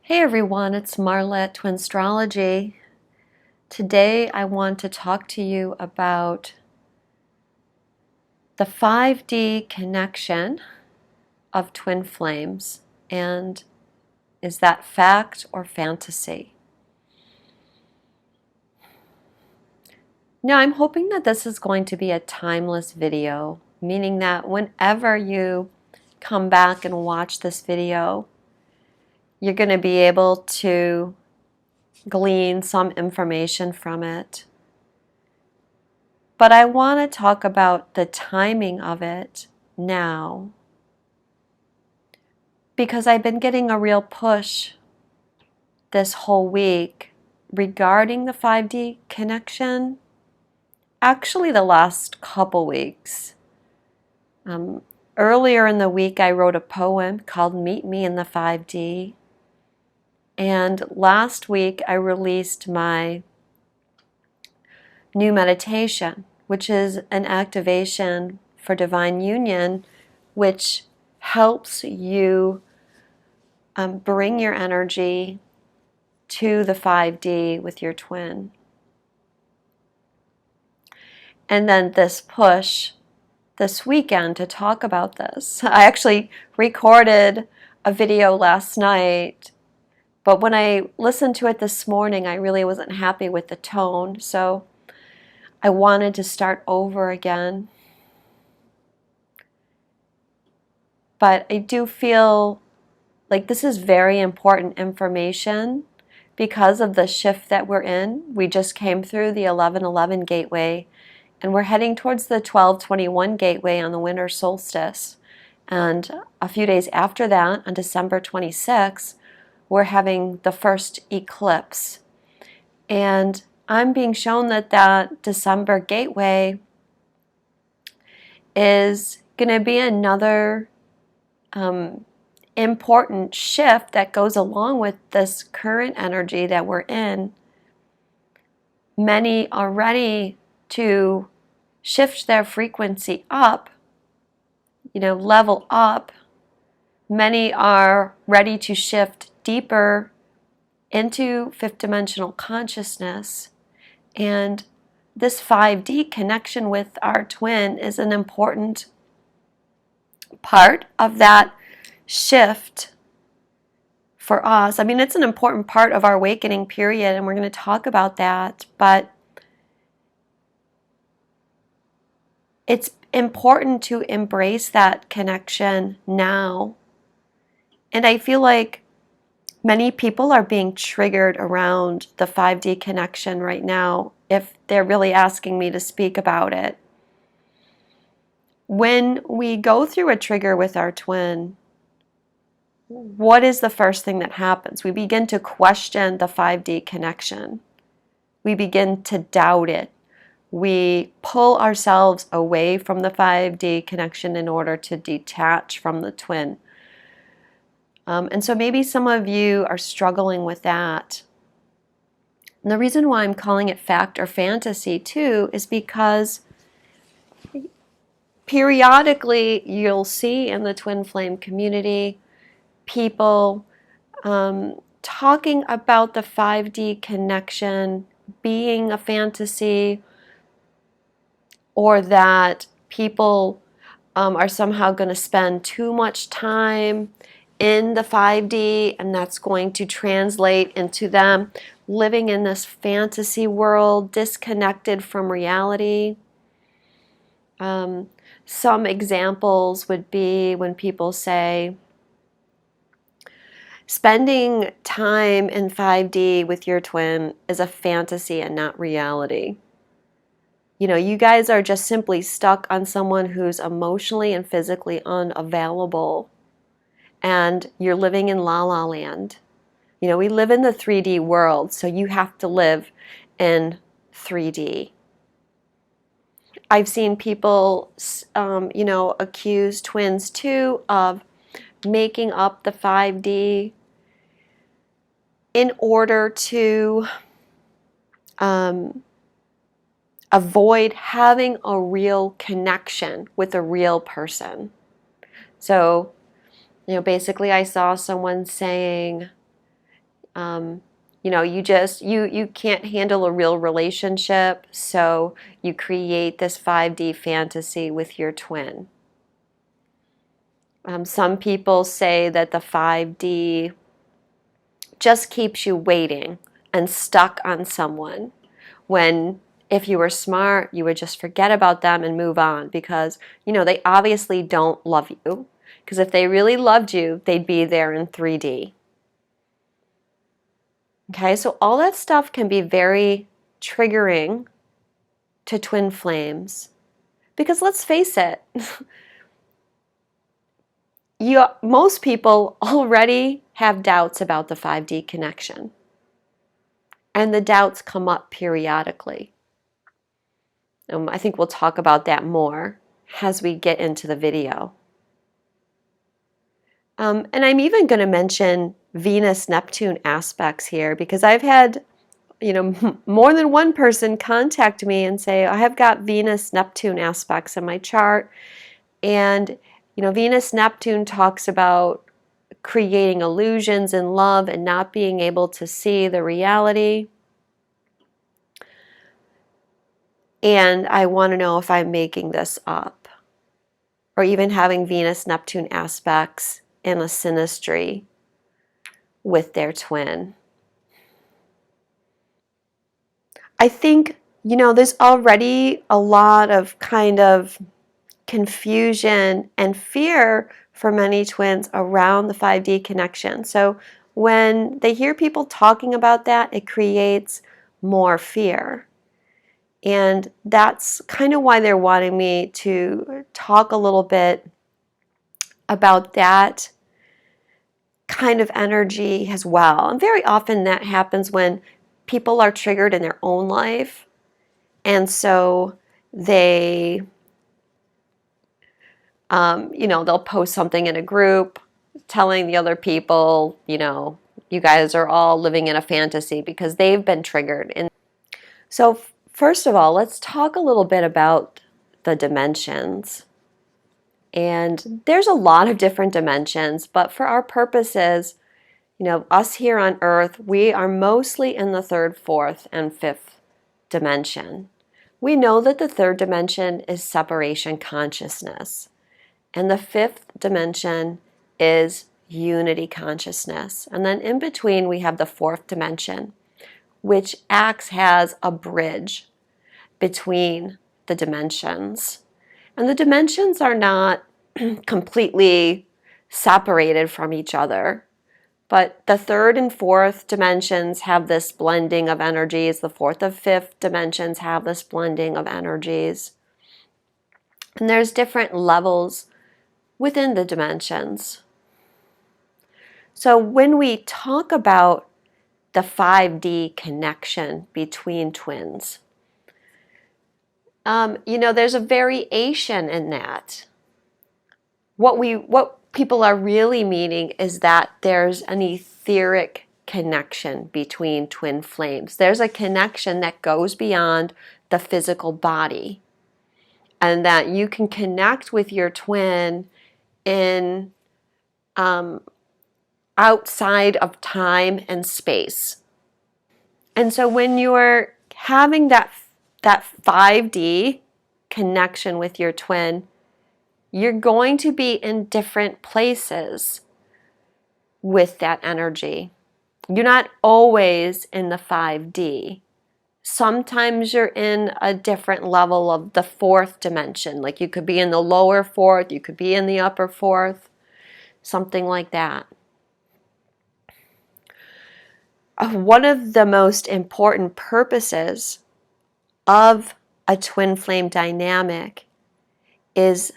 Hey everyone, it's Marla at Twinstrology. Today I want to talk to you about the 5D connection of twin flames, and is that fact or fantasy? Now I'm hoping that this is going to be a timeless video, meaning that whenever you come back and watch this video, you're going to be able to glean some information from it. But I want to talk about the timing of it now, because I've been getting a real push this whole week regarding the 5D connection. Actually, the last couple weeks. Earlier in the week, I wrote a poem called Meet Me in the 5D. And last week, I released my new meditation, which is an activation for divine union, which helps you bring your energy to the 5D with your twin. And then this push this weekend to talk about this. I actually recorded a video last night, but when I listened to it this morning, I really wasn't happy with the tone, so I wanted to start over again. But I do feel like this is very important information because of the shift that we're in. We just came through the 11:11 gateway, and we're heading towards the 12:21 gateway on the winter solstice. And a few days after that, on December 26th, we're having the first eclipse. And I'm being shown that that December gateway is going to be another important shift that goes along with this current energy that we're in. Many are ready to shift their frequency up, level up. Many are ready to shift deeper into fifth dimensional consciousness. And this 5D connection with our twin is an important part of that shift for us. I mean, it's an important part of our awakening period, and we're going to talk about that, but it's important to embrace that connection now. And I feel like many people are being triggered around the 5D connection right now if they're really asking me to speak about it. When we go through a trigger with our twin, what is the first thing that happens? We begin to question the 5D connection. We begin to doubt it. We pull ourselves away from the 5D connection in order to detach from the twin. And so maybe some of you are struggling with that. And the reason why I'm calling it fact or fantasy too is because periodically you'll see in the twin flame community people talking about the 5D connection being a fantasy, or that people are somehow going to spend too much time in the 5D, and that's going to translate into them living in this fantasy world, disconnected from reality. Some examples would be when people say, spending time in 5D with your twin is a fantasy and not reality. You guys are just simply stuck on someone who's emotionally and physically unavailable, and you're living in la la land. We live in the 3D world, so you have to live in 3D. I've seen people, accuse twins too of making up the 5D in order to avoid having a real connection with a real person. So, basically I saw someone saying, You know, you can't handle a real relationship, so you create this 5D fantasy with your twin. Some people say that the 5D just keeps you waiting and stuck on someone, when if you were smart, you would just forget about them and move on, because, you know, they obviously don't love you, because if they really loved you, they'd be there in 3D. Okay, so all that stuff can be very triggering to twin flames, because let's face it, most people already have doubts about the 5D connection, and the doubts come up periodically. I think we'll talk about that more as we get into the video. And I'm even going to mention Venus-Neptune aspects here, because I've had, you know, more than one person contact me and say, I have got Venus-Neptune aspects in my chart. And, you know, Venus-Neptune talks about creating illusions in love and not being able to see the reality. And I want to know if I'm making this up, or even having Venus-Neptune aspects in a synastry with their twin. I think, you know, there's already a lot of kind of confusion and fear for many twins around the 5D connection. So when they hear people talking about that, it creates more fear. And that's kind of why they're wanting me to talk a little bit about that kind of energy as well. And very often that happens when people are triggered in their own life. And so they, you know, they'll post something in a group telling the other people, you know, you guys are all living in a fantasy because they've been triggered. And so first of all, let's talk a little bit about the dimensions. And there's a lot of different dimensions, but for our purposes, you know, us here on Earth, we are mostly in the third, fourth, and fifth dimension. We know that the third dimension is separation consciousness, and the fifth dimension is unity consciousness. And then in between, we have the fourth dimension, which acts as a bridge between the dimensions. And the dimensions are not completely separated from each other, but the third and fourth dimensions have this blending of energies. The fourth and fifth dimensions have this blending of energies. And there's different levels within the dimensions. So when we talk about the 5D connection between twins, you know, there's a variation in that. What people are really meaning is that there's an etheric connection between twin flames. There's a connection that goes beyond the physical body, and that you can connect with your twin in outside of time and space. And so when you're having that 5D connection with your twin, you're going to be in different places with that energy. You're not always in the 5D. Sometimes you're in a different level of the fourth dimension. Like you could be in the lower fourth, you could be in the upper fourth, something like that. One of the most important purposes of a twin flame dynamic is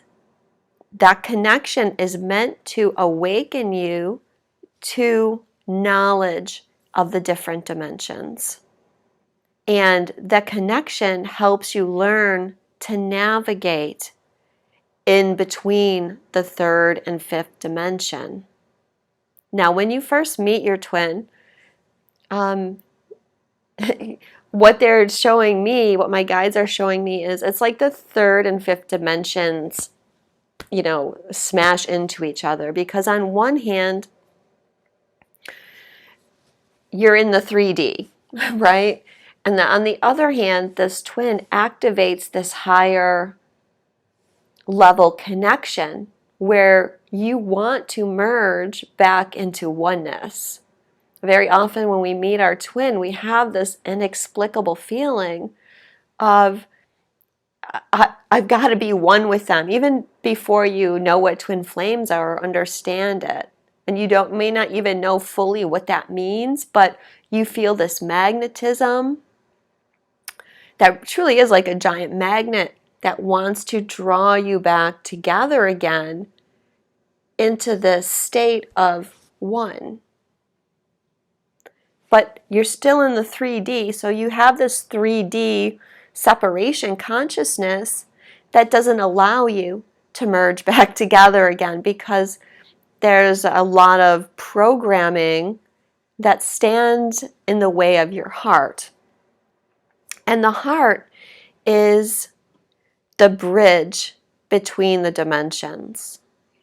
that connection is meant to awaken you to knowledge of the different dimensions. And that connection helps you learn to navigate in between the third and fifth dimension. Now, when you first meet your twin, what they're showing me, what my guides are showing me, is it's like the third and fifth dimensions, you know, smash into each other. Because on one hand, you're in the 3D, right? And on the other hand, this twin activates this higher level connection where you want to merge back into oneness. Very often when we meet our twin, we have this inexplicable feeling of, I've got to be one with them, even before you know what twin flames are or understand it. And you may not even know fully what that means, but you feel this magnetism that truly is like a giant magnet that wants to draw you back together again into this state of one. But you're still in the 3D, so you have this 3D separation consciousness that doesn't allow you to merge back together again, because there's a lot of programming that stands in the way of your heart. And the heart is the bridge between the dimensions.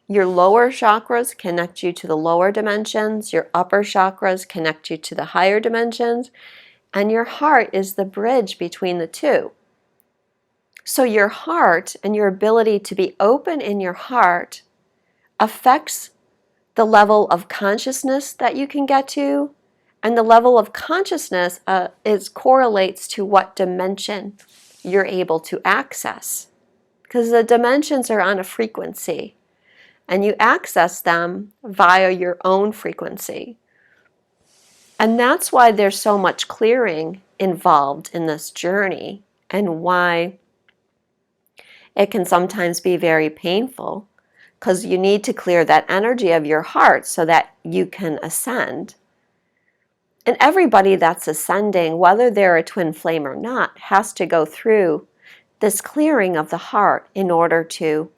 Your lower chakras connect you to the lower dimensions, your upper chakras connect you to the higher dimensions, and your heart is the bridge between the two. So your heart and your ability to be open in your heart affects the level of consciousness that you can get to, and the level of consciousness correlates to what dimension you're able to access. Because the dimensions are on a frequency, and you access them via your own frequency. And that's why there's so much clearing involved in this journey, and why it can sometimes be very painful, because you need to clear that energy of your heart so that you can ascend. And everybody that's ascending, whether they're a twin flame or not, has to go through this clearing of the heart in order to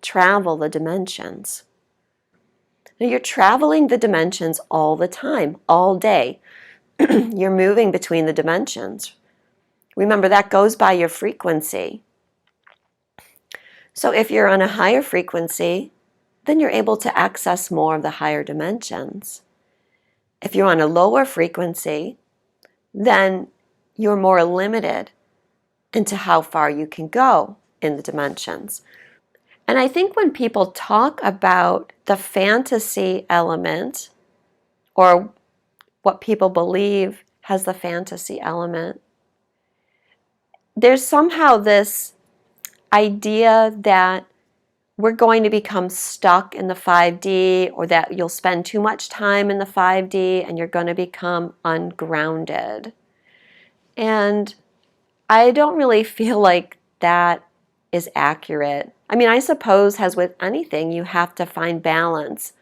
travel the dimensions. Now, you're traveling the dimensions all the time, all day. You're moving between the dimensions. Remember, that goes by your frequency. So if you're on a higher frequency, then you're able to access more of the higher dimensions. If you're on a lower frequency, then you're more limited into how far you can go in the dimensions. And I think when people talk about the fantasy element, or what people believe has the fantasy element, there's somehow this idea that we're going to become stuck in the 5D, or that you'll spend too much time in the 5D and you're going to become ungrounded. And I don't really feel like that is accurate. I mean, I suppose, as with anything, you have to find balance.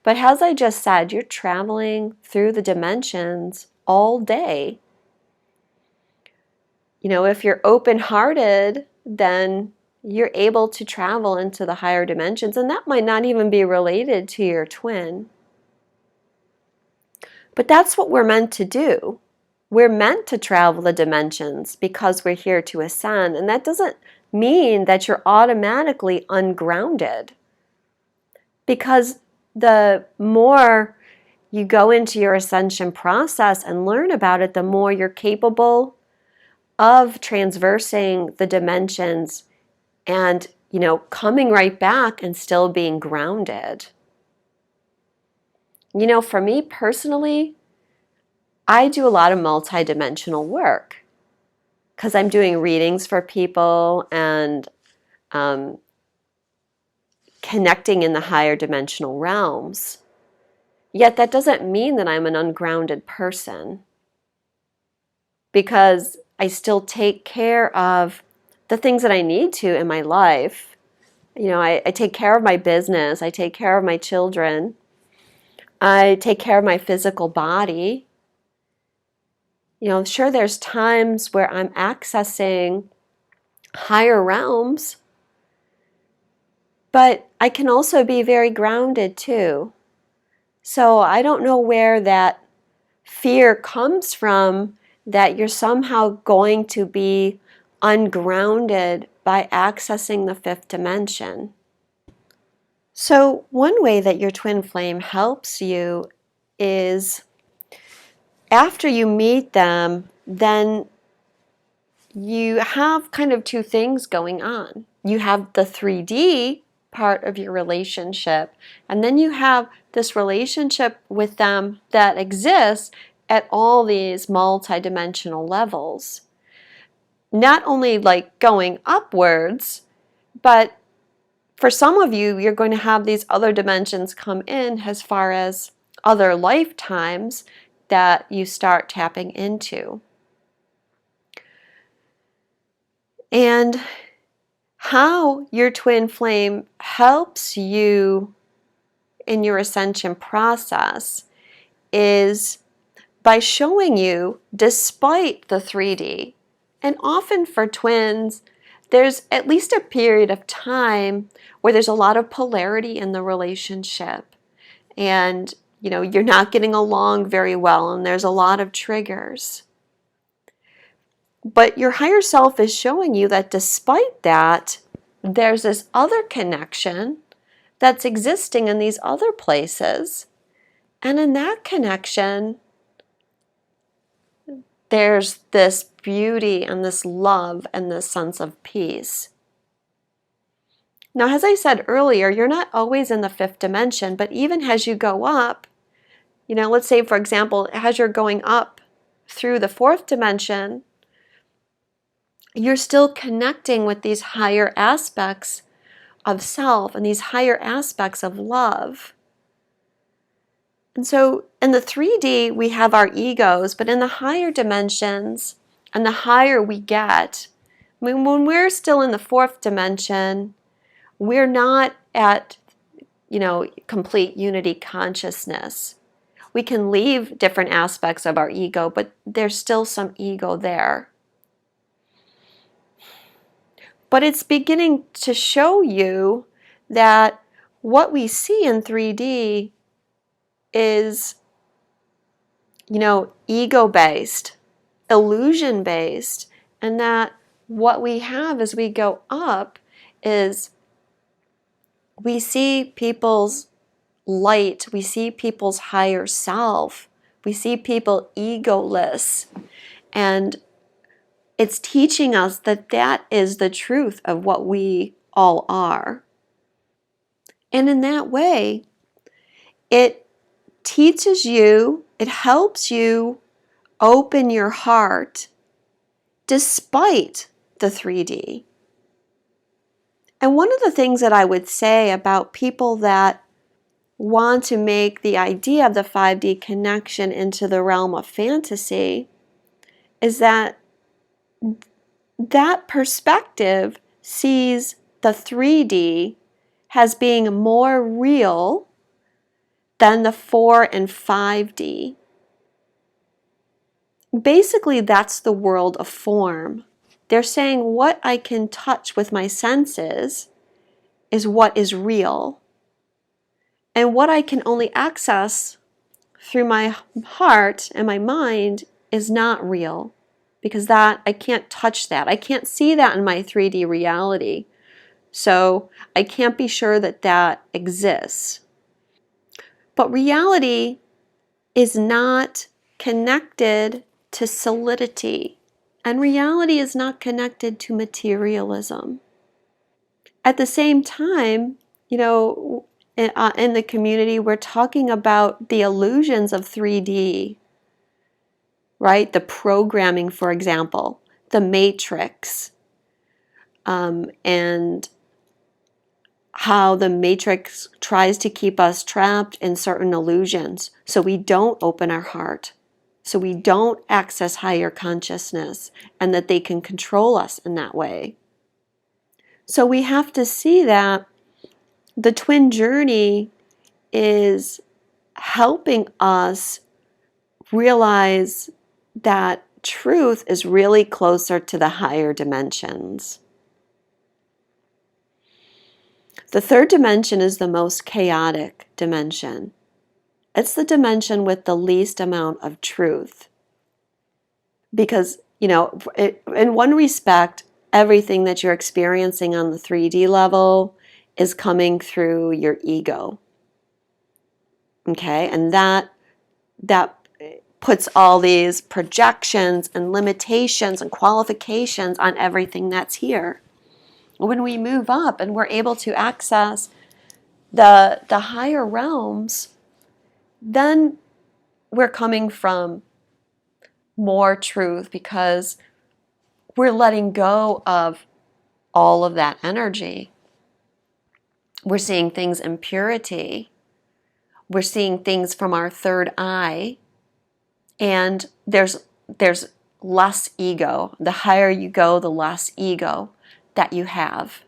But as I just said, you're traveling through the dimensions all day. You know, if you're open-hearted, then you're able to travel into the higher dimensions, and that might not even be related to your twin. But that's what we're meant to do. We're meant to travel the dimensions because we're here to ascend, and that doesn't mean that you're automatically ungrounded. Because the more you go into your ascension process and learn about it, the more you're capable of transversing the dimensions and, you know, coming right back and still being grounded. You know, for me personally, I do a lot of multidimensional work because I'm doing readings for people and connecting in the higher dimensional realms. Yet that doesn't mean that I'm an ungrounded person, because I still take care of the things that I need to in my life. You know, I take care of my business, I take care of my children, I take care of my physical body. You know, sure, there's times where I'm accessing higher realms, but I can also be very grounded too. So I don't know where that fear comes from, that you're somehow going to be ungrounded by accessing the fifth dimension. So one way that your twin flame helps you is after you meet them, then you have kind of two things going on. You have the 3D part of your relationship, and then you have this relationship with them that exists at all these multidimensional levels. Not only like going upwards, but for some of you, you're going to have these other dimensions come in as far as other lifetimes that you start tapping into. And how your twin flame helps you in your ascension process is by showing you, despite the 3D, and often for twins, there's at least a period of time where there's a lot of polarity in the relationship. And, you're not getting along very well, and there's a lot of triggers. But your higher self is showing you that despite that, there's this other connection that's existing in these other places. And in that connection, there's this beauty and this love and this sense of peace. Now, as I said earlier, you're not always in the fifth dimension, but even as you go up, let's say, for example, as you're going up through the fourth dimension, you're still connecting with these higher aspects of self and these higher aspects of love. And so in the 3D, we have our egos, but in the higher dimensions, and the higher we get, when we're still in the fourth dimension, we're not at, complete unity consciousness. We can leave different aspects of our ego, but there's still some ego there. But it's beginning to show you that what we see in 3D is, ego-based, illusion-based, and that what we have as we go up is we see people's light, we see people's higher self, we see people egoless, and it's teaching us that that is the truth of what we all are. And in that way, it teaches you, it helps you open your heart despite the 3D. And one of the things that I would say about people that want to make the idea of the 5D connection into the realm of fantasy is that that perspective sees the 3D as being more real than the 4 and 5D. Basically, that's the world of form. They're saying what I can touch with my senses is what is real. And what I can only access through my heart and my mind is not real. Because that, I can't touch that. I can't see that in my 3D reality. So I can't be sure that that exists. But reality is not connected to solidity. And reality is not connected to materialism. At the same time, in the community, we're talking about the illusions of 3D, right? The programming, for example, the matrix, and how the matrix tries to keep us trapped in certain illusions so we don't open our heart, so we don't access higher consciousness, and that they can control us in that way. So we have to see that the twin journey is helping us realize that truth is really closer to the higher dimensions. The third dimension is the most chaotic dimension. It's the dimension with the least amount of truth. Because, in one respect, everything that you're experiencing on the 3D level is coming through your ego. Okay? And that puts all these projections and limitations and qualifications on everything that's here. When we move up and we're able to access the higher realms, then we're coming from more truth because we're letting go of all of that energy. We're seeing things in purity. We're seeing things from our third eye. And there's less ego. The higher you go, the less ego that you have.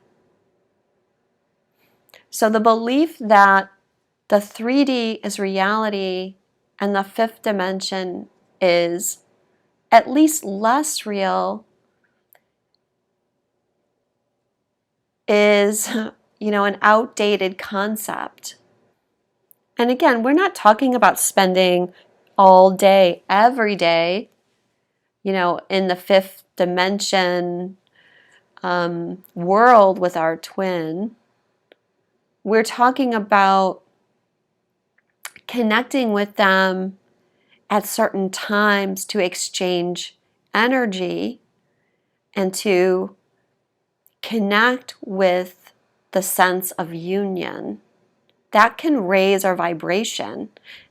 So the belief that the 3D is reality and the fifth dimension is at least less real is, an outdated concept. And again, we're not talking about spending all day, every day, in the fifth dimension world with our twin. We're talking about connecting with them at certain times to exchange energy and to connect with the sense of union. That can raise our vibration.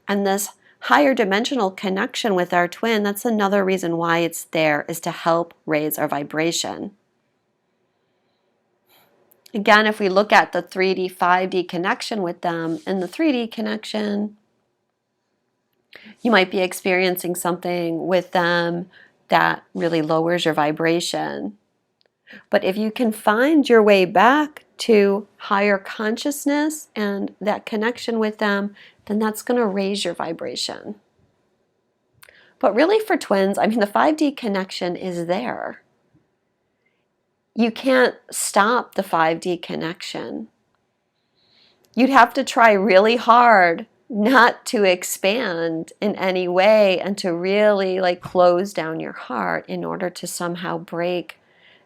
And this higher dimensional connection with our twin, that's another reason why it's there, is to help raise our vibration. Again, if we look at the 3D, 5D connection with them, in the 3D connection, you might be experiencing something with them that really lowers your vibration. But if you can find your way back to higher consciousness and that connection with them, then that's going to raise your vibration. But really for twins, the 5D connection is there. You can't stop the 5D connection. You'd have to try really hard not to expand in any way and to really close down your heart in order to somehow break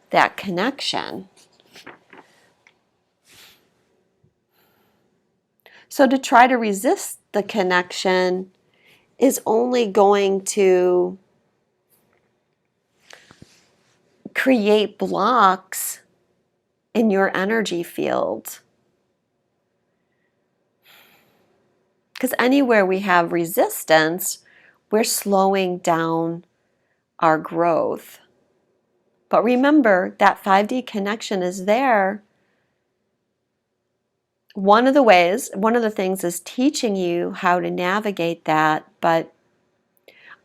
that connection. So to try to resist the connection is only going to create blocks in your energy field. Because anywhere we have resistance, we're slowing down our growth. But remember, that 5D connection is there. One of the things is teaching you how to navigate that. But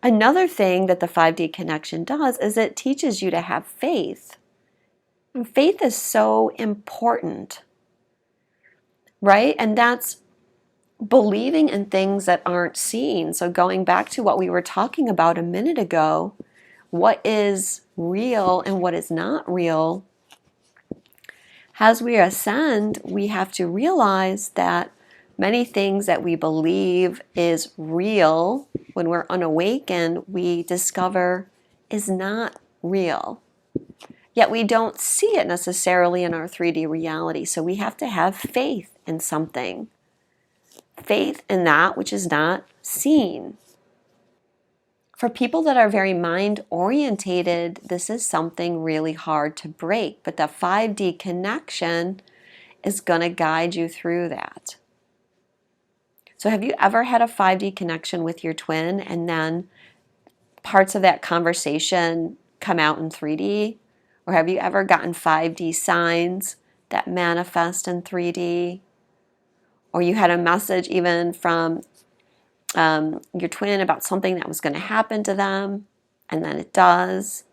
another thing that the 5D connection does is it teaches you to have faith. And faith is so important, right? And that's believing in things that aren't seen. So going back to what we were talking about a minute ago, what is real and what is not real, as we ascend, we have to realize that many things that we believe is real, when we're unawakened, we discover is not real. Yet we don't see it necessarily in our 3D reality. So we have to have faith in something. Faith in that which is not seen. For people that are very mind orientated, this is something really hard to break, but the 5D connection is going to guide you through that. So have you ever had a 5D connection with your twin and then parts of that conversation come out in 3D? Or have you ever gotten 5D signs that manifest in 3D? Or you had a message even from your twin about something that was going to happen to them, and then it does.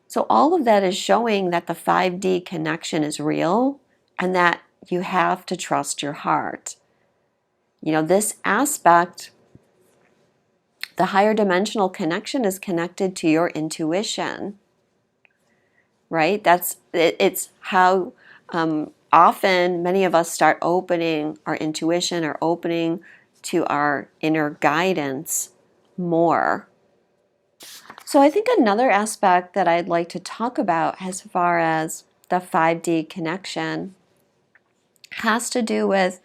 So all of that is showing that the 5D connection is real and that you have to trust your heart. This aspect, the higher dimensional connection, is connected to your intuition, right? It's how often many of us start opening our intuition or opening to our inner guidance more. So I think another aspect that I'd like to talk about as far as the 5D connection has to do with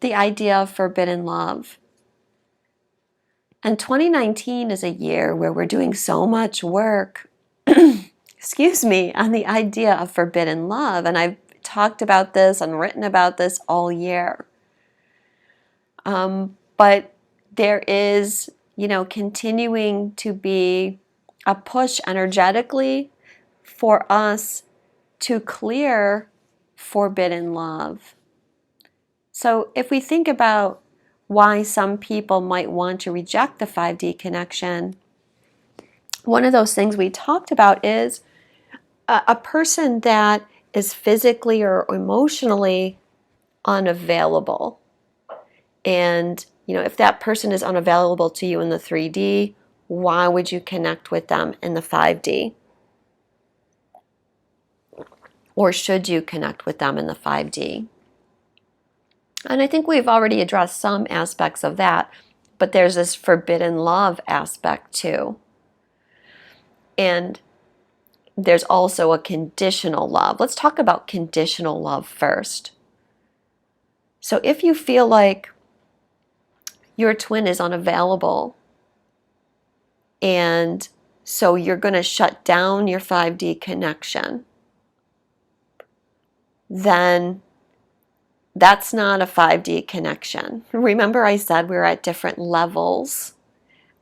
the idea of forbidden love. And 2019 is a year where we're doing so much work, excuse me, on the idea of forbidden love. And I've talked about this and written about this all year. But there is, continuing to be a push energetically for us to clear forbidden love. So if we think about why some people might want to reject the 5D connection, one of those things we talked about is a person that is physically or emotionally unavailable. And, if that person is unavailable to you in the 3D, why would you connect with them in the 5D? Or should you connect with them in the 5D? And I think we've already addressed some aspects of that, but there's this forbidden love aspect too. And there's also a conditional love. Let's talk about conditional love first. So if you feel like your twin is unavailable, and so you're going to shut down your 5D connection, then that's not a 5D connection. Remember I said we're at different levels,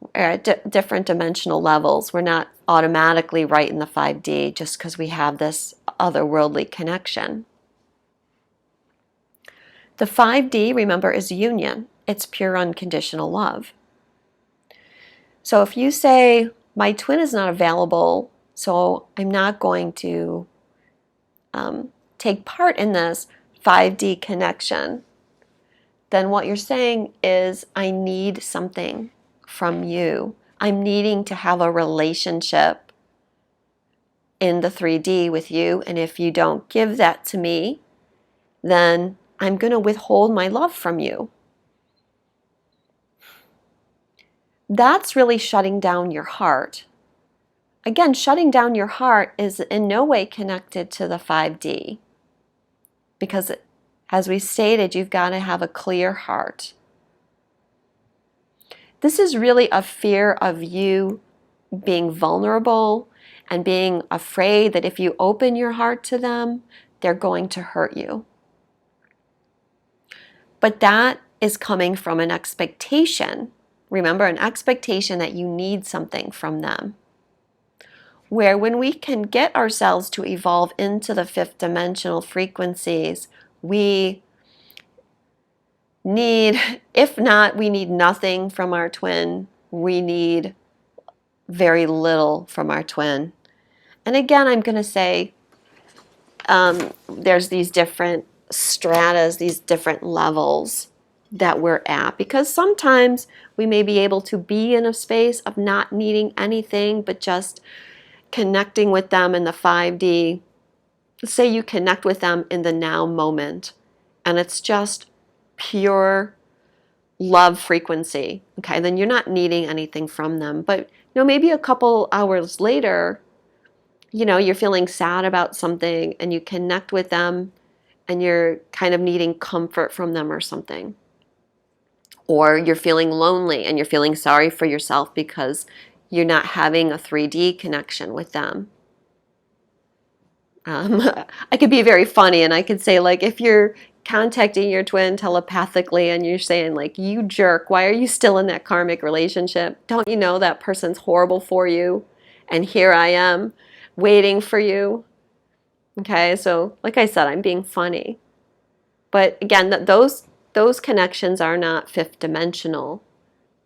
we're at different dimensional levels. We're not automatically right in the 5D just because we have this otherworldly connection. The 5D, remember, is union. It's pure unconditional love. So if you say, my twin is not available, so I'm not going to take part in this 5D connection, then what you're saying is, I need something from you. I'm needing to have a relationship in the 3D with you, and if you don't give that to me, then I'm going to withhold my love from you. That's really shutting down your heart. Again, shutting down your heart is in no way connected to the 5D, because as we stated, you've got to have a clear heart. This is really a fear of you being vulnerable and being afraid that if you open your heart to them, they're going to hurt you. But that is coming from an expectation. Remember, an expectation that you need something from them. Where when we can get ourselves to evolve into the fifth dimensional frequencies, we need, if not, we need nothing from our twin. We need very little from our twin. And again, I'm going to say there's these different stratas, these different levels that we're at, because sometimes we may be able to be in a space of not needing anything but just connecting with them in the 5D. Say you connect with them in the now moment and it's just pure love frequency, okay, then you're not needing anything from them. But maybe a couple hours later, you're feeling sad about something and you connect with them and you're kind of needing comfort from them or something. Or you're feeling lonely and you're feeling sorry for yourself because you're not having a 3D connection with them. I could be very funny and I could say, like, if you're contacting your twin telepathically and you're saying, like, you jerk, why are you still in that karmic relationship? Don't you know that person's horrible for you? And here I am waiting for you. Okay, so like I said, I'm being funny. But again, those connections are not fifth dimensional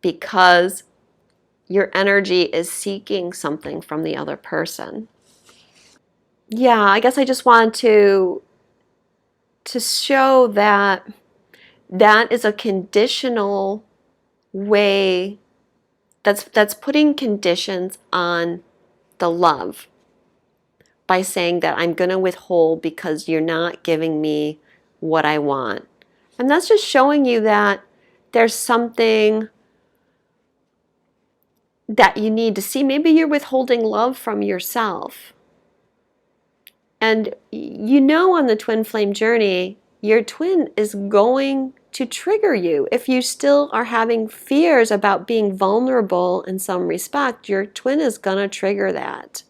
because your energy is seeking something from the other person. Yeah, I guess I just wanted to show that that is a conditional way, that's putting conditions on the love by saying that I'm going to withhold because you're not giving me what I want. And that's just showing you that there's something that you need to see. Maybe you're withholding love from yourself. And on the twin flame journey, your twin is going to trigger you. If you still are having fears about being vulnerable in some respect, your twin is going to trigger that.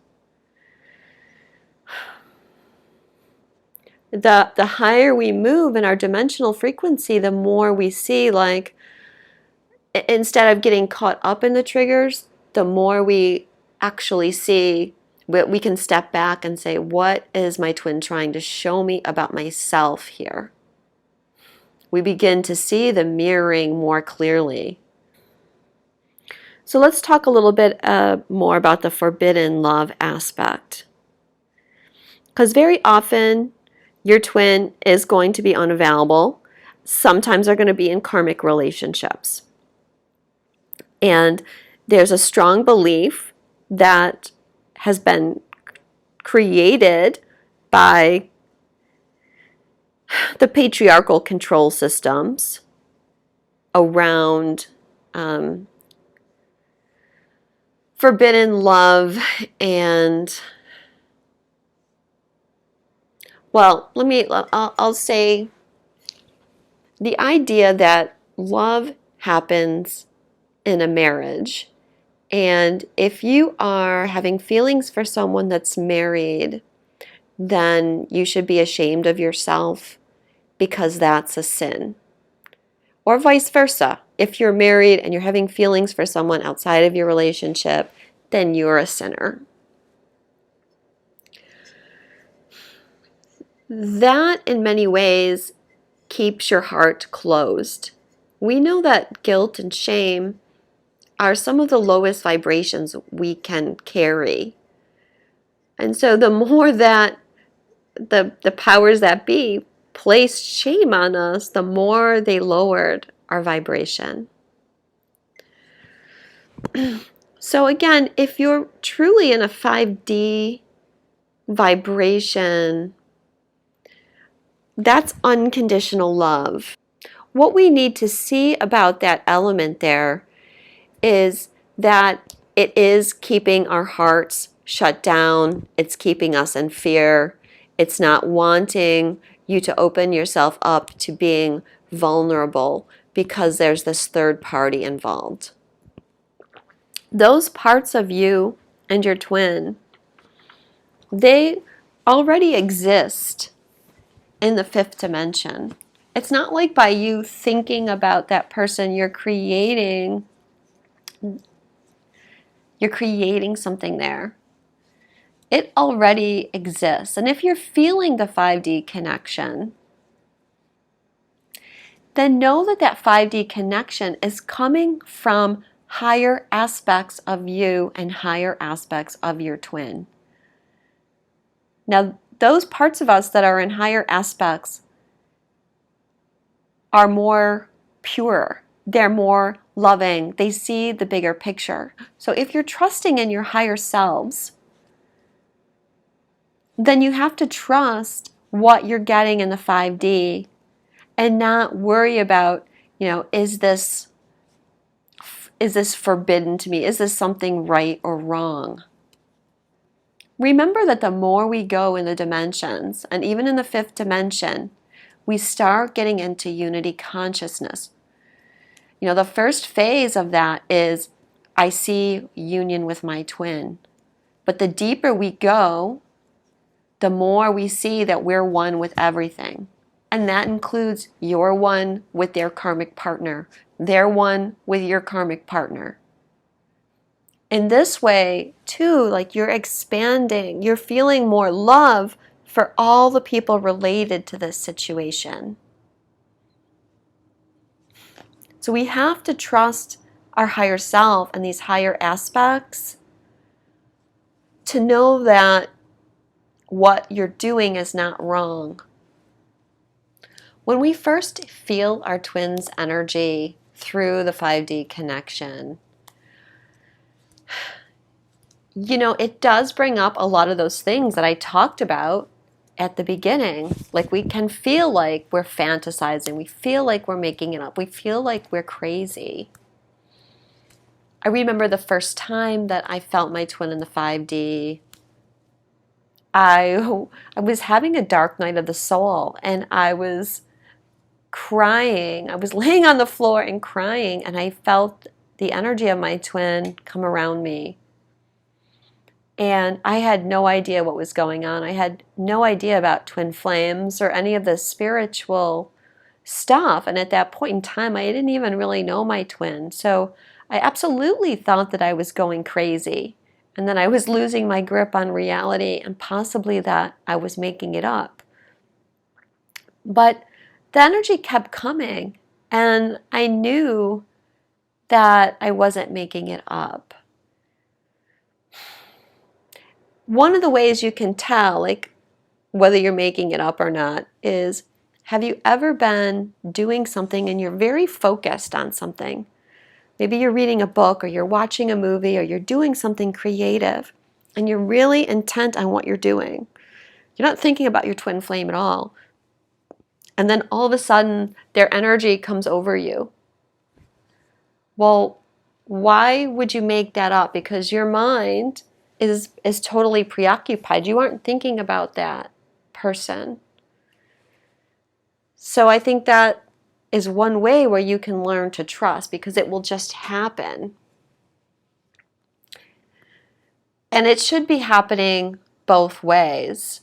The higher we move in our dimensional frequency, the more we see, like, instead of getting caught up in the triggers, the more we actually see, we can step back and say, what is my twin trying to show me about myself here? We begin to see the mirroring more clearly. So let's talk a little bit more about the forbidden love aspect. Because very often, your twin is going to be unavailable. Sometimes they're going to be in karmic relationships. And there's a strong belief that has been created by the patriarchal control systems around forbidden love and, well, I'll say the idea that love happens in a marriage, and if you are having feelings for someone that's married, then you should be ashamed of yourself because that's a sin. Or vice versa. If you're married and you're having feelings for someone outside of your relationship, then you're a sinner. That, in many ways, keeps your heart closed. We know that guilt and shame are some of the lowest vibrations we can carry. And so the more that the powers that be placed shame on us, the more they lowered our vibration. So again, if you're truly in a 5D vibration, that's unconditional love. What we need to see about that element there is that it is keeping our hearts shut down. It's keeping us in fear. It's not wanting you to open yourself up to being vulnerable because there's this third party involved. Those parts of you and your twin, they already exist in the fifth dimension. It's not like by you thinking about that person, you're creating something there. It already exists. And if you're feeling the 5D connection, then know that that 5D connection is coming from higher aspects of you and higher aspects of your twin. Now, those parts of us that are in higher aspects are more pure. They're more loving. They see the bigger picture. So if you're trusting in your higher selves, then you have to trust what you're getting in the 5D and not worry about, is this forbidden to me? Is this something right or wrong? Remember that the more we go in the dimensions, and even in the fifth dimension, we start getting into unity consciousness. The first phase of that is I see union with my twin. But the deeper we go, the more we see that we're one with everything. And that includes you're one with their karmic partner. They're one with your karmic partner. In this way, too, like you're expanding, you're feeling more love for all the people related to this situation. So we have to trust our higher self and these higher aspects to know that what you're doing is not wrong. When we first feel our twin's energy through the 5D connection, it does bring up a lot of those things that I talked about at the beginning. Like we can feel like we're fantasizing. We feel like we're making it up. We feel like we're crazy. I remember the first time that I felt my twin in the 5D. I was having a dark night of the soul, and I was crying. I was laying on the floor and crying, and I felt the energy of my twin come around me. And I had no idea what was going on. I had no idea about twin flames or any of the spiritual stuff. And at that point in time, I didn't even really know my twin. So I absolutely thought that I was going crazy and that I was losing my grip on reality and possibly that I was making it up. But the energy kept coming, and I knew that I wasn't making it up. One of the ways you can tell, like, whether you're making it up or not, is, have you ever been doing something and you're very focused on something? Maybe you're reading a book, or you're watching a movie, or you're doing something creative, and you're really intent on what you're doing. You're not thinking about your twin flame at all. And then all of a sudden, their energy comes over you. Well, why would you make that up? Because your mind is totally preoccupied. You aren't thinking about that person. So I think that is one way where you can learn to trust, because it will just happen. And it should be happening both ways.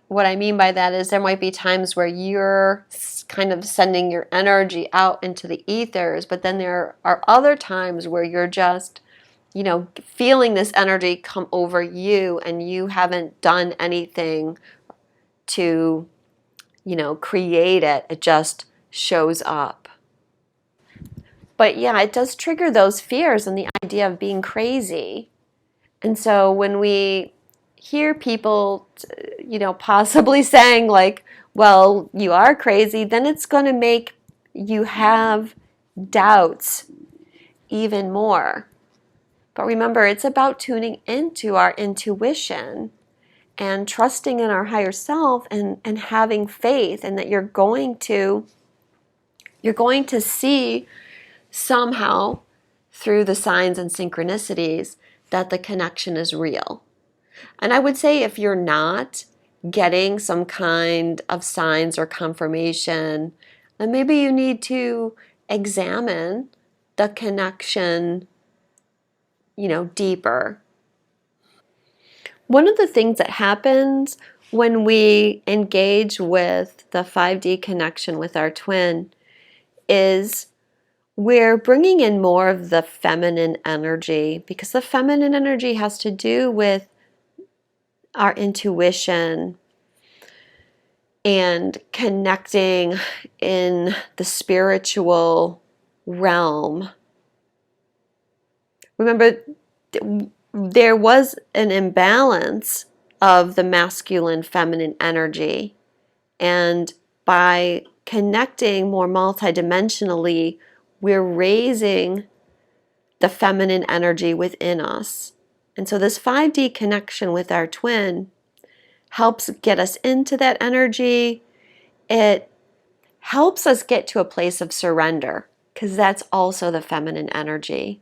What I mean by that is there might be times where you're kind of sending your energy out into the ethers, but then there are other times where you're just, feeling this energy come over you, and you haven't done anything to, create it. It just shows up. But yeah, it does trigger those fears and the idea of being crazy. And so when we hear people, possibly saying like, well, you are crazy, then it's going to make you have doubts even more. But remember, it's about tuning into our intuition and trusting in our higher self, and having faith, and that you're going to see somehow through the signs and synchronicities that the connection is real. And I would say if you're not getting some kind of signs or confirmation, then maybe you need to examine the connection, deeper. One of the things that happens when we engage with the 5D connection with our twin is we're bringing in more of the feminine energy, because the feminine energy has to do with our intuition and connecting in the spiritual realm. Remember, there was an imbalance of the masculine feminine energy, and by connecting more multidimensionally, we're raising the feminine energy within us. And so this 5D connection with our twin helps get us into that energy. It helps us get to a place of surrender, because that's also the feminine energy.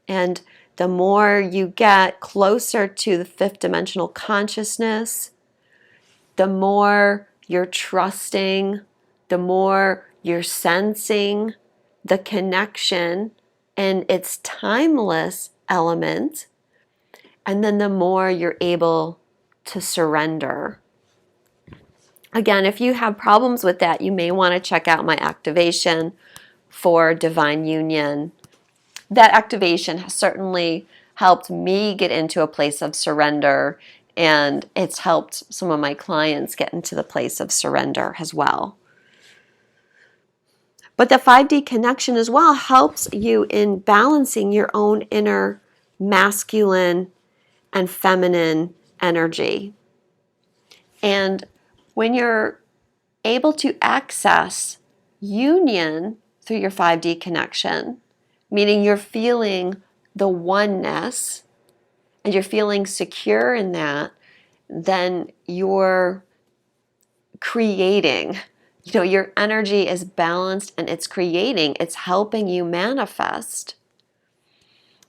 And the more you get closer to the fifth dimensional consciousness, the more you're trusting, the more you're sensing the connection and its timeless element, and then the more you're able to surrender. Again, if you have problems with that, you may want to check out my activation for divine union. That activation has certainly helped me get into a place of surrender, and it's helped some of my clients get into the place of surrender as well. But the 5D connection as well helps you in balancing your own inner masculine and feminine energy. And when you're able to access union through your 5D connection, meaning you're feeling the oneness and you're feeling secure in that, then you're creating. Your energy is balanced and it's creating, it's helping you manifest.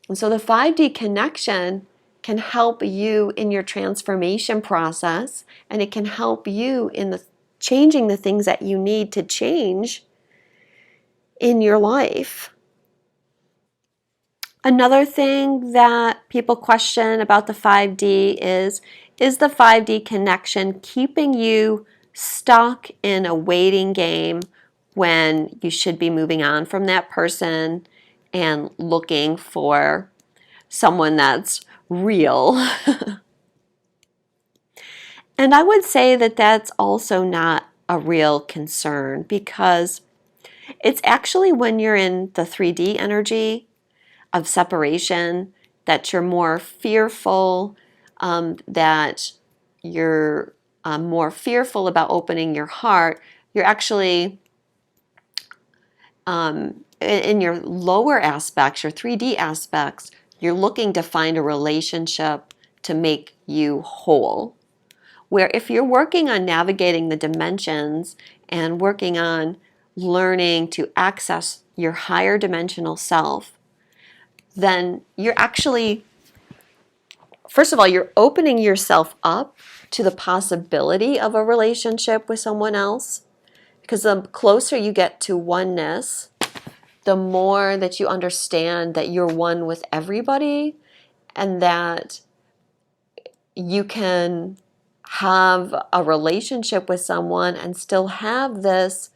And so the 5D connection can help you in your transformation process, and it can help you in the changing the things that you need to change in your life. Another thing that people question about the 5D is the 5D connection keeping you stuck in a waiting game when you should be moving on from that person and looking for someone that's real? And I would say that that's also not a real concern, because it's actually when you're in the 3D energy of separation that you're more fearful, that you're more fearful about opening your heart. You're actually, in your lower aspects, your 3D aspects, you're looking to find a relationship to make you whole. Where if you're working on navigating the dimensions and working on learning to access your higher dimensional self, then you're actually, first of all, you're opening yourself up to the possibility of a relationship with someone else. Because the closer you get to oneness, the more that you understand that you're one with everybody, and that you can have a relationship with someone and still have this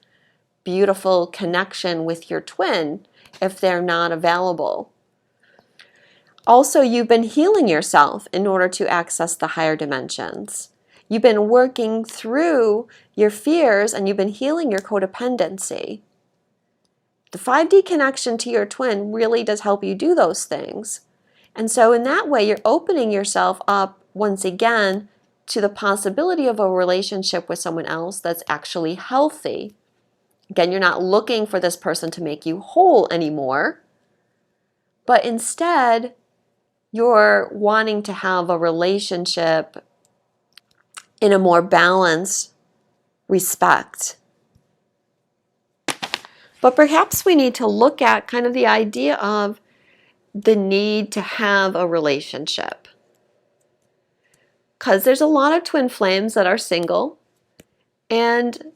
beautiful connection with your twin if they're not available. Also, you've been healing yourself in order to access the higher dimensions. You've been working through your fears and you've been healing your codependency. The 5D connection to your twin really does help you do those things. And so in that way, you're opening yourself up once again to the possibility of a relationship with someone else that's actually healthy. Again, you're not looking for this person to make you whole anymore, but instead, you're wanting to have a relationship in a more balanced respect. But perhaps we need to look at kind of the idea of the need to have a relationship. Because there's a lot of twin flames that are single, and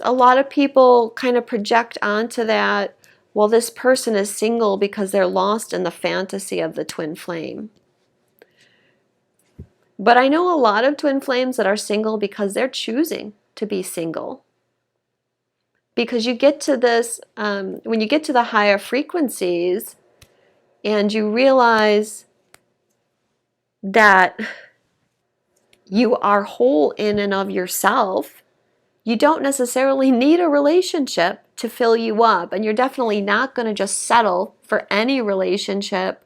a lot of people kind of project onto that, well, this person is single because they're lost in the fantasy of the twin flame. But I know a lot of twin flames that are single because they're choosing to be single. Because you get to this, when you get to the higher frequencies and you realize that you are whole in and of yourself, you don't necessarily need a relationship to fill you up. And you're definitely not going to just settle for any relationship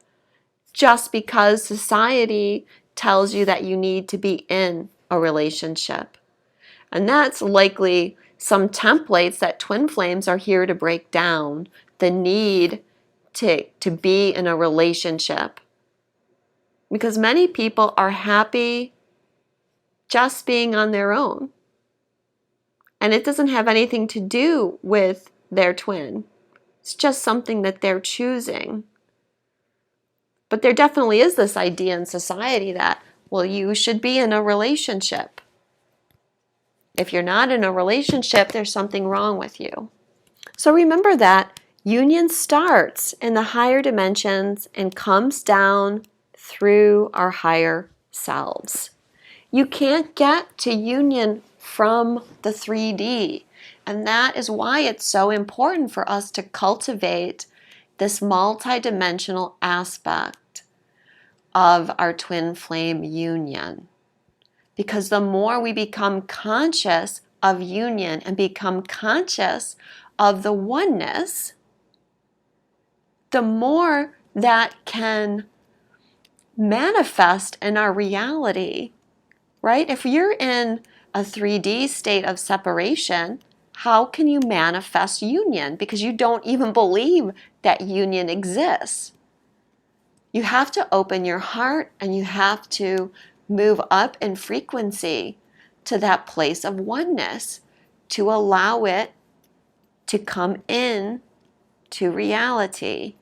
just because society tells you that you need to be in a relationship. And that's likely some templates that twin flames are here to break down, the need to be in a relationship. Because many people are happy just being on their own. And it doesn't have anything to do with their twin. It's just something that they're choosing. But there definitely is this idea in society that, well, you should be in a relationship. If you're not in a relationship, there's something wrong with you. So remember that union starts in the higher dimensions and comes down through our higher selves. You can't get to union from the 3D. And that is why it's so important for us to cultivate this multidimensional aspect of our twin flame union. Because the more we become conscious of union and become conscious of the oneness, the more that can manifest in our reality, right? If you're in a 3D state of separation, how can you manifest union? Because you don't even believe that union exists. You have to open your heart and you have to move up in frequency to that place of oneness to allow it to come in to reality.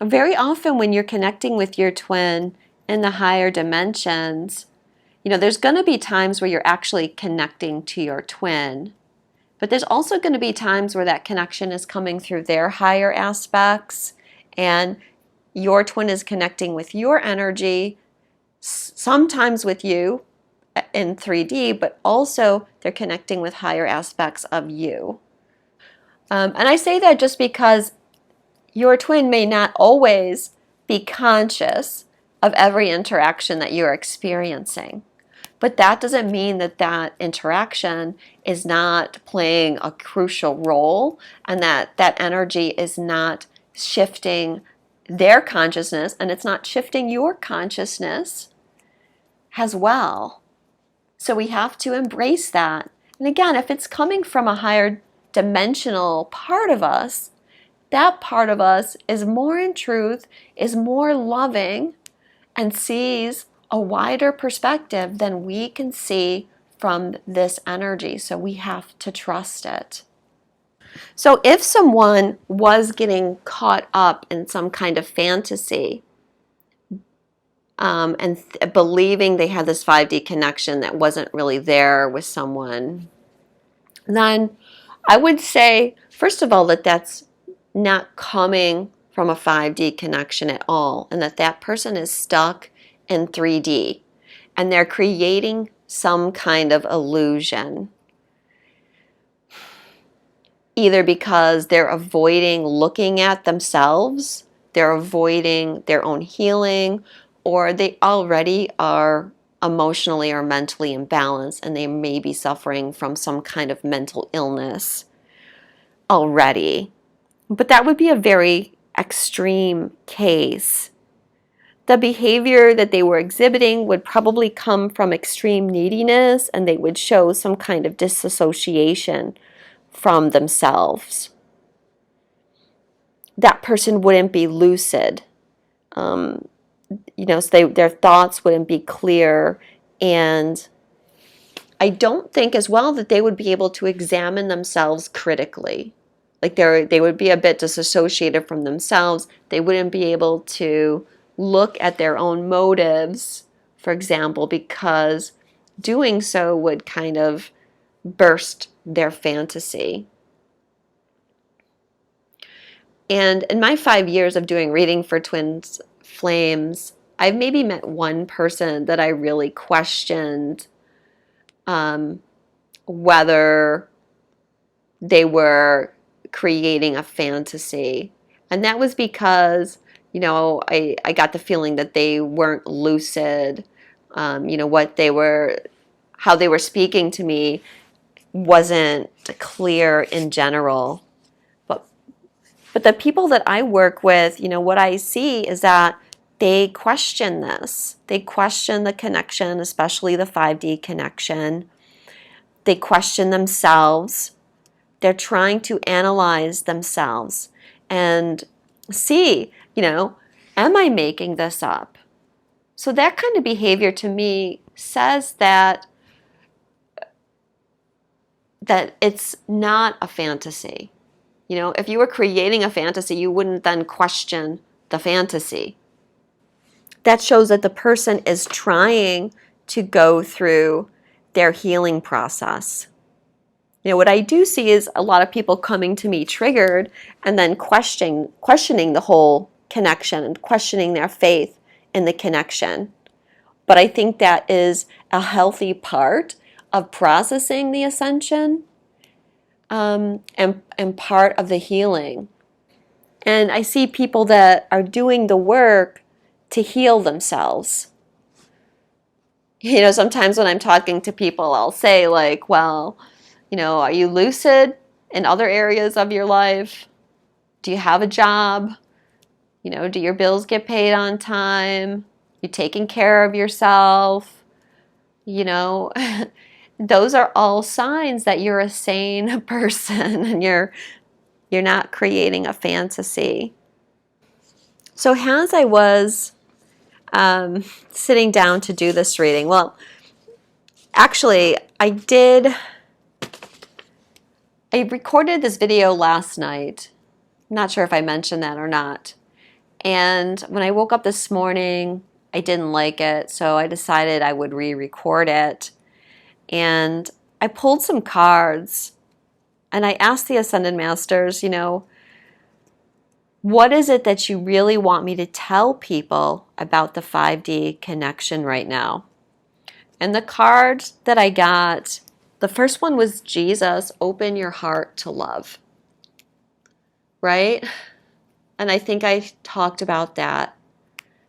Very often when you're connecting with your twin in the higher dimensions, there's going to be times where you're actually connecting to your twin, But there's also going to be times where that connection is coming through their higher aspects, and your twin is connecting with your energy, sometimes with you in 3D, but also they're connecting with higher aspects of you. And I say that just because your twin may not always be conscious of every interaction that you're experiencing. But that doesn't mean that that interaction is not playing a crucial role, and that that energy is not shifting their consciousness, and it's not shifting your consciousness as well. So we have to embrace that. And again, if it's coming from a higher dimensional part of us, that part of us is more in truth, is more loving, and sees a wider perspective than we can see from this energy. So we have to trust it. So if someone was getting caught up in some kind of fantasy, believing they had this 5D connection that wasn't really there with someone, then I would say, first of all, that that's not coming from a 5D connection at all, and that that person is stuck in 3D, and they're creating some kind of illusion, either because they're avoiding looking at themselves, they're avoiding their own healing, or they already are emotionally or mentally imbalanced, and they may be suffering from some kind of mental illness already. But that would be a very extreme case. The behavior that they were exhibiting would probably come from extreme neediness, and they would show some kind of disassociation from themselves. That person wouldn't be lucid. So their thoughts wouldn't be clear, and I don't think as well that they would be able to examine themselves critically. Like they would be a bit disassociated from themselves. They wouldn't be able to look at their own motives, for example, because doing so would kind of burst their fantasy. And in my 5 years of doing reading for twin flames, I've maybe met one person that I really questioned whether they were creating a fantasy. And that was because, I got the feeling that they weren't lucid. How they were speaking to me wasn't clear in general. But the people that I work with, what I see is that they question this. They question the connection, especially the 5D connection. They question themselves. They're trying to analyze themselves and see, am I making this up? So that kind of behavior to me says that it's not a fantasy. If you were creating a fantasy, you wouldn't then question the fantasy. That shows that the person is trying to go through their healing process. What I do see is a lot of people coming to me triggered and then questioning the whole connection and questioning their faith in the connection. But I think that is a healthy part of processing the ascension, and part of the healing. And I see people that are doing the work to heal themselves. Sometimes when I'm talking to people, I'll say like, well, are you lucid in other areas of your life? Do you have a job? Do your bills get paid on time? You taking care of yourself? Those are all signs that you're a sane person and you're not creating a fantasy. So as I was sitting down to do this reading, well, actually, I recorded this video last night. I'm not sure if I mentioned that or not. And when I woke up this morning, I didn't like it, so I decided I would re-record it. And I pulled some cards And I asked the Ascended Masters, what is it that you really want me to tell people about the 5D connection right now? And the card that I got, the first one was Jesus, open your heart to love. Right? And I think I talked about that.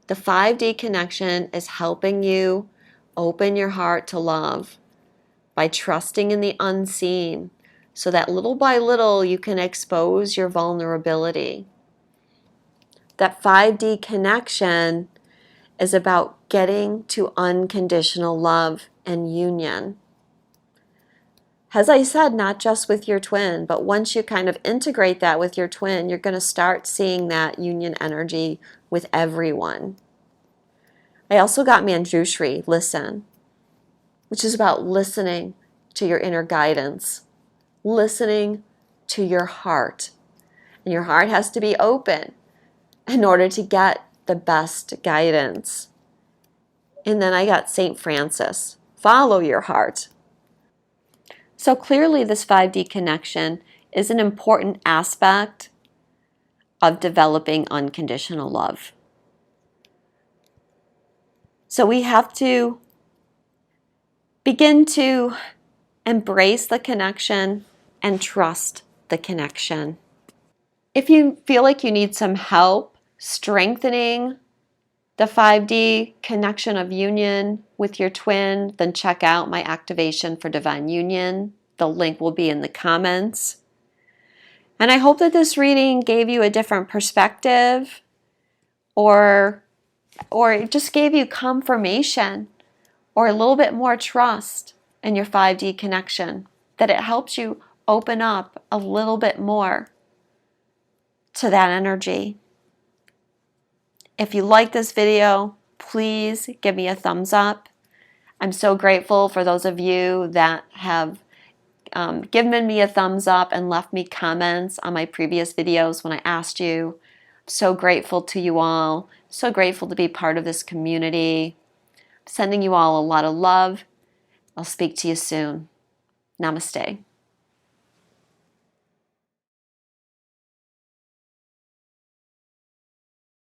The 5D connection is helping you open your heart to love by trusting in the unseen so that little by little you can expose your vulnerability. That 5D connection is about getting to unconditional love and union. As I said, not just with your twin, but once you kind of integrate that with your twin, you're going to start seeing that union energy with everyone. I also got Manjushri, listen, which is about listening to your inner guidance, listening to your heart. And your heart has to be open in order to get the best guidance. And then I got St. Francis, follow your heart. So clearly this 5D connection is an important aspect of developing unconditional love. So we have to begin to embrace the connection and trust the connection. If you feel like you need some help strengthening the 5D connection of union with your twin, then check out my activation for divine union. The link will be in the comments. And I hope that this reading gave you a different perspective or it just gave you confirmation or a little bit more trust in your 5D connection, that it helps you open up a little bit more to that energy. If you like this video, please give me a thumbs up. I'm so grateful for those of you that have given me a thumbs up and left me comments on my previous videos when I asked you. I'm so grateful to you all. So grateful to be part of this community. I'm sending you all a lot of love. I'll speak to you soon. Namaste.